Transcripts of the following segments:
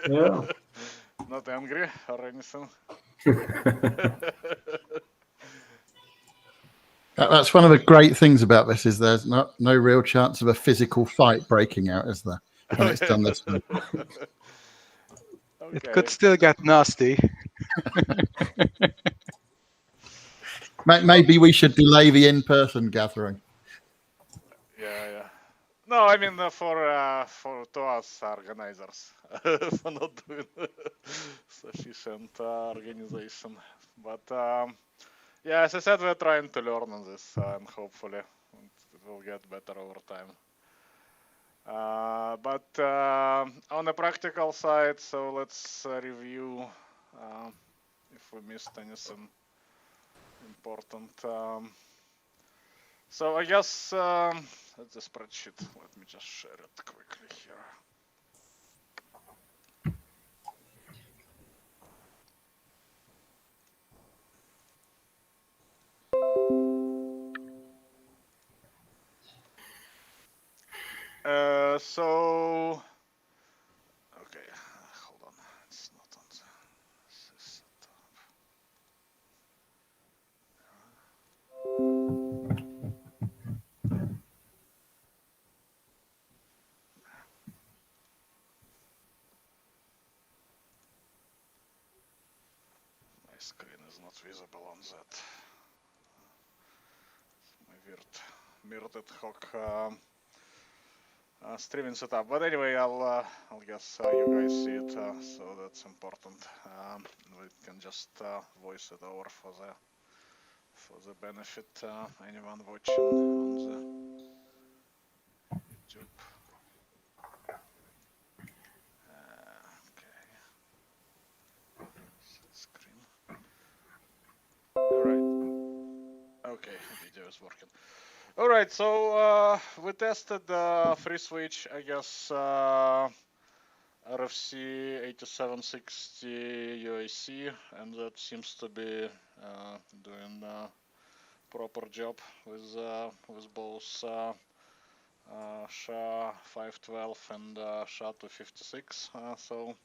Yeah. Not angry or anything. That's one of the great things about this is there's no real chance of a physical fight breaking out, is there? When it's done this way. It could still get nasty. Maybe we should delay the in-person gathering. Yeah. No, I mean for to us organizers for not doing sufficient organization. But yeah, as I said, we're trying to learn on this, and hopefully it will get better over time. But on the practical side, so let's review if we missed anything important. So I guess that's the spreadsheet. Let me just share it quickly here. So okay, hold on. It's not on the setup. My screen is not visible on that. My weird ad hoc streaming setup. But anyway, I'll guess you guys see it, so that's important. We can just voice it over for the benefit anyone watching on the YouTube. Okay. Screen. All right. Okay, video is working. All right, so we tested free switch, I guess, RFC 8760 UAC, and that seems to be doing a proper job with both SHA-512 and SHA-256. So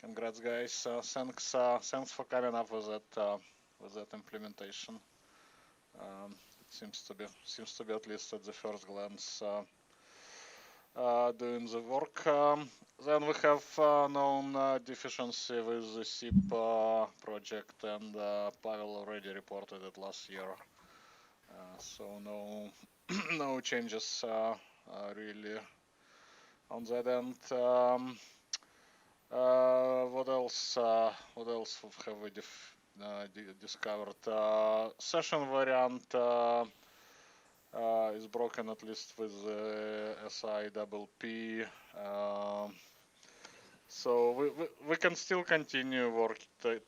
congrats, guys! Thanks for coming up with that implementation. It seems to be at least at the first glance doing the work. Then we have known deficiency with the SIP project, and Pavel already reported it last year. So no changes really on that end. What else? What else have we discovered? Session variant is broken, at least with SIPP. So we can still continue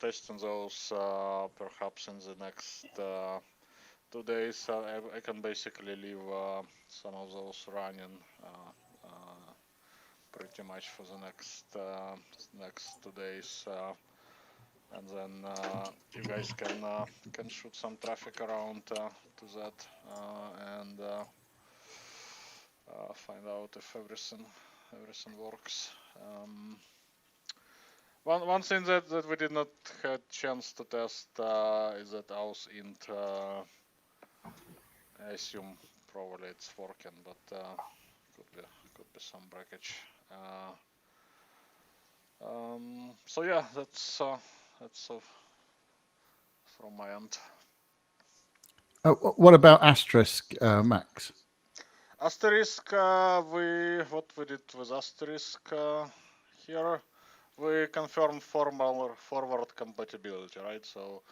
testing those perhaps in the next 2 days. I can basically leave some of those running pretty much for the next 2 days, and then you guys can shoot some traffic around to that and find out if everything works. One thing that we did not have chance to test is that aus int. I assume probably it's working, but could be some breakage. So yeah, that's from my end. What about Asterisk, Max? Asterisk, what we did with Asterisk here, we confirmed forward compatibility, right? So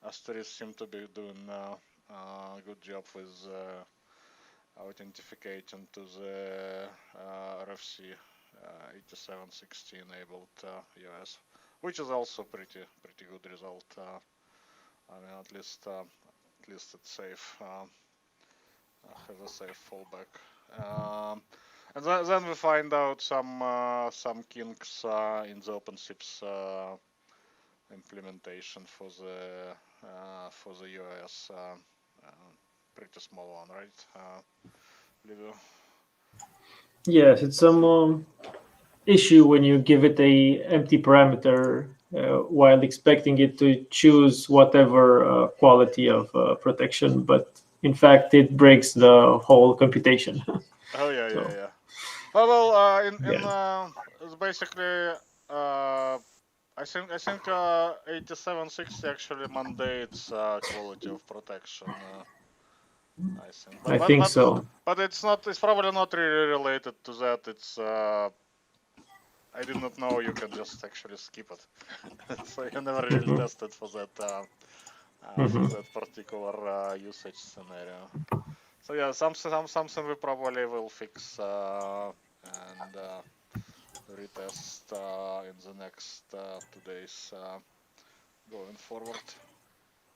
Asterisk seemed to be doing a good job with authenticating to the RFC 8760 enabled US, which is also pretty good result. I mean, at least it's safe. Has a safe fallback. And then we find out some kinks in the OpenSIP's implementation for the US. Pretty small one, right? Livio? Yes, it's some issue when you give it a empty parameter while expecting it to choose whatever quality of protection, but in fact it breaks the whole computation. Oh yeah, So, yeah, yeah. Well, yeah. it's basically I think 8760 actually mandates quality of protection. I think, I think so. but it's not. It's probably not really related to that. It's I did not know you can just actually skip it. So you never really tested for that particular usage scenario. So yeah, something we probably will fix and retest in the next 2 days going forward.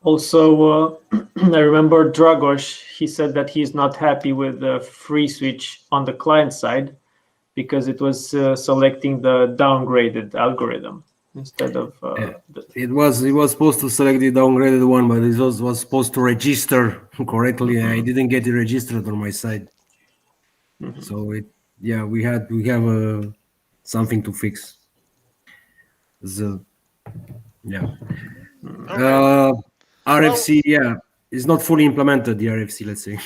Also, I remember Dragos, he said that he's not happy with the free switch on the client side because it was selecting the downgraded algorithm instead of It was supposed to select the downgraded one, but it was supposed to register correctly. I didn't get it registered on my side. So we have something to fix. So yeah. Okay. RFC, is not fully implemented. The RFC, let's say.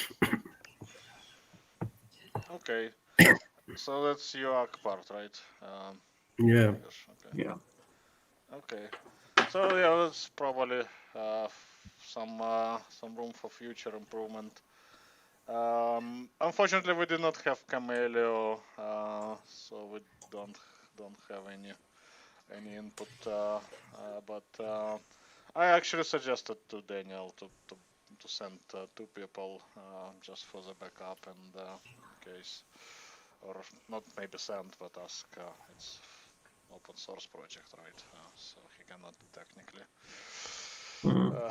Okay. So that's UAC part, right? Yeah. Okay. Yeah. Okay. So yeah, that's probably some room for future improvement. Unfortunately, we did not have Camelio, so we don't have any input. But I actually suggested to Daniel to send 2 people just for the backup and in case, or not maybe send, but ask. It's open source project, right? So he cannot technically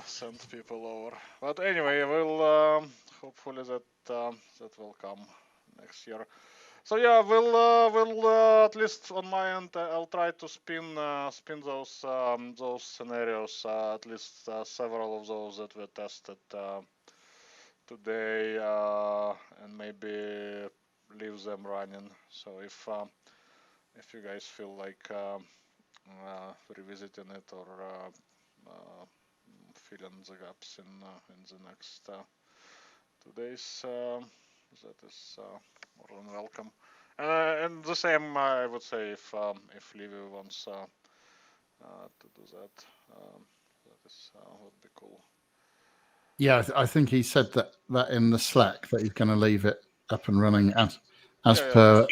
send people over. But anyway, we'll hopefully that will come next year. So yeah, we'll at least on my end, I'll try to spin those scenarios, at least several of those that were tested today, and maybe leave them running. So if you guys feel like revisiting it or filling the gaps in the next 2 days, that is more than welcome. And the same, I would say, if Livy wants to do that, that is would be cool. Yeah, I think he said that in the Slack that he's going to leave it up and running as per.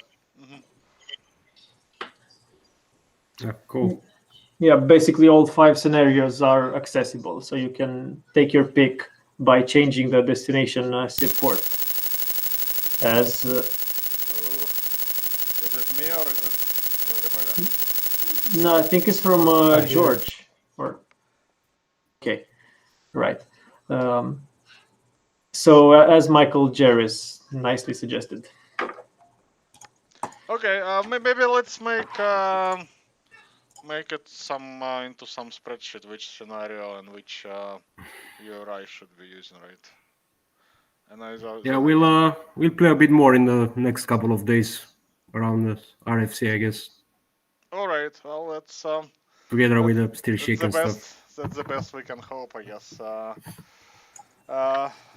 Yeah, cool. Yeah, basically all 5 scenarios are accessible, so you can take your pick by changing the destination SIP port. As is it me or is it everybody? No, I think it's from George. Or okay, right. So as Michael Jarvis nicely suggested. Okay, maybe let's make it some into some spreadsheet which scenario and which URI should be using, right? And we'll play a bit more in the next couple of days around the RFC, I guess. All right. Well, that's together with the still shake and stuff. That's the best we can hope, I guess.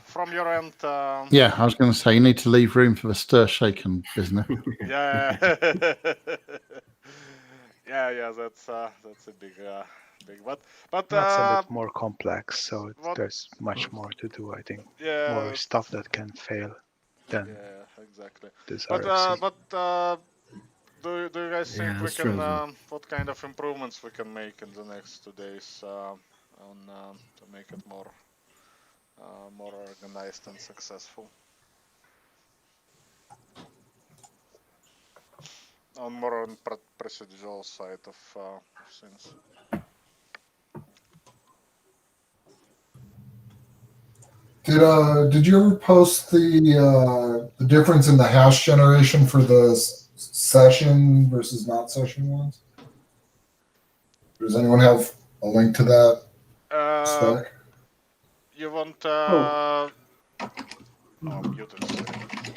From your end. Yeah, I was going to say you need to leave room for the stir shaken business. Yeah. yeah. That's a big, but that's a bit more complex. So there's much more to do. I think. Yeah. More stuff that can fail than. Yeah, exactly. This but RFC. Do you guys think we can what kind of improvements we can make in the next 2 days on to make it more organized and successful? More on procedural side of things. Did you ever post the difference in the hash generation for the session versus not session ones? Does anyone have a link to that spec? You want muted.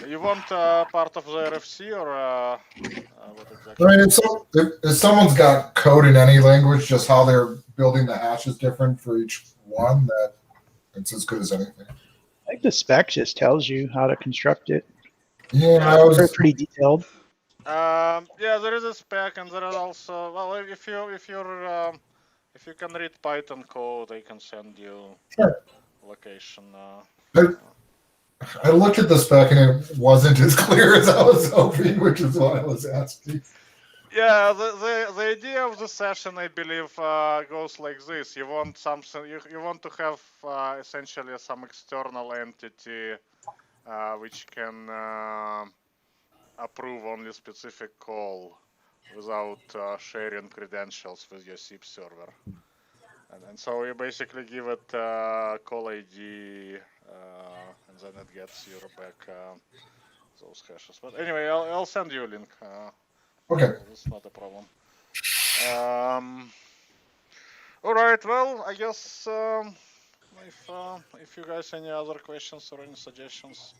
You want part of the RFC or what exactly? I mean, if someone's got code in any language, just how they're building the hash is different for each one, that it's as good as anything. I think the spec just tells you how to construct it. Yeah, They're pretty detailed. Yeah, there is a spec, and there are also, well, if you can read Python code, I can send you location. I looked at the spec and it wasn't as clear as I was hoping, which is why I was asking. Yeah, the idea of the session, I believe, goes like this. You want something. You want to have essentially some external entity which can approve only specific call without sharing credentials with your SIP server. And so you basically give it call ID, and then it gets you back those hashes. But anyway, I'll send you a link. Okay. It's not a problem. All right. Well, I guess if you guys any other questions or any suggestions,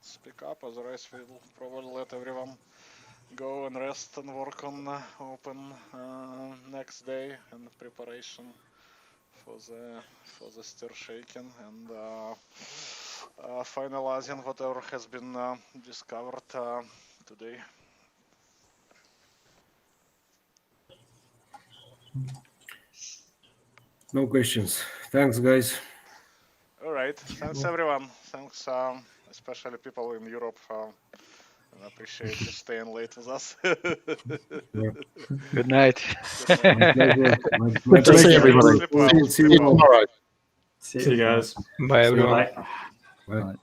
speak up. Otherwise, we'll probably let everyone go and rest and work on open next day and preparation for the stir shaking and finalizing whatever has been discovered today. No questions. Thanks, guys. All right. Thanks, everyone. Thanks, especially people in Europe. I appreciate you staying late with us. Good night. Good to see everybody. Sleep well. See you tomorrow. See you guys. Bye, everyone. Bye. Bye.